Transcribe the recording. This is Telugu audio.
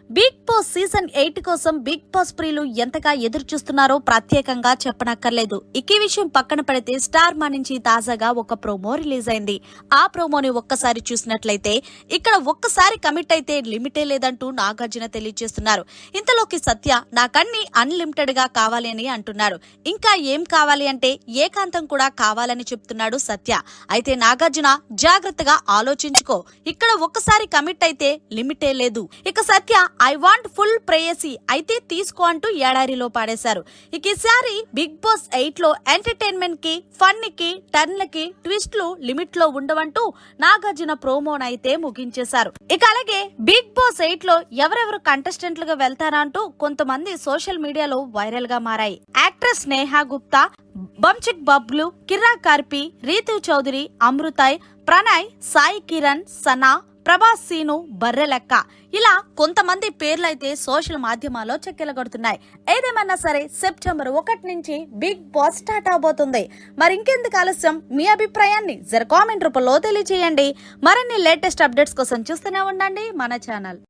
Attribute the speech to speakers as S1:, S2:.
S1: బిగ్ బాస్ సీజన్ 8 కోసం బిగ్ బాస్ ప్రియులు ఎంతగా ఎదురు చూస్తున్నారో ప్రత్యేకంగా చెప్పనక్కర్లేదు. ఈ విషయం పక్కన పెడితే స్టార్ మా నుంచి తాజాగా ఒక ప్రోమో రిలీజ్ అయింది. ఆ ప్రోమోని ఒక్కసారి చూసినట్లయితే ఇక్కడ ఒక్కసారి కమిట్ అయితే లిమిటే లేదంటూ నాగార్జున తెలియజేస్తున్నారు. ఇంతలోకి సత్య నాకన్నీ అన్లిమిటెడ్ గా కావాలి అని అంటున్నారు. ఇంకా ఏం కావాలి అంటే ఏకాంతం కూడా కావాలని చెప్తున్నాడు సత్య. అయితే నాగార్జున జాగ్రత్తగా ఆలోచించుకో, ఇక్కడ ఒక్కసారి కమిట్ అయితే లిమిటే లేదు. ఇక సత్య ఐ వాంట్ ఫుల్ ప్రేయసీ అయితే తీసుకో అంటూ ఏడారిలో పాడేశారు. ఇక ఈసారి బిగ్ బాస్ 8 లో ఎంటర్టైన్మెంట్ కి, ఫన్ కి, టర్న్లకి, ట్విస్ట్లు లిమిట్ లో ఉండవంటూ నాగార్జున ప్రోమోనైతే ముగించేశారు. ఇక అలాగే బిగ్ బాస్ 8 లో ఎవరెవరు కంటెస్టెంట్లుగా వెళ్తారా అంటూ కొంతమంది సోషల్ మీడియాలో వైరల్ గా మారాయి. యాక్ట్రెస్ నేహా గుప్తా, బంచిక్ బబ్లు, కిర్రా కార్పి, రీతు చౌదరి, అమృతాయ్, ప్రణయ్, సాయి కిరణ్, సనా, ప్రభాస్, సీను, బర్రెలెక్క ఇలా కొంతమంది పేర్లైతే సోషల్ మాధ్యమాల్లో చెక్కెలగొడుతున్నాయి. ఏదేమన్నా సరే సెప్టెంబర్ 1 నుంచి బిగ్ బాస్ స్టార్ట్ అవబోతుంది. మరి ఇంకెందుకు ఆలస్యం, మీ అభిప్రాయాన్ని కామెంట్ రూపంలో తెలియజేయండి. మరిన్ని లేటెస్ట్ అప్డేట్స్ కోసం చూస్తూనే ఉండండి మన ఛానల్.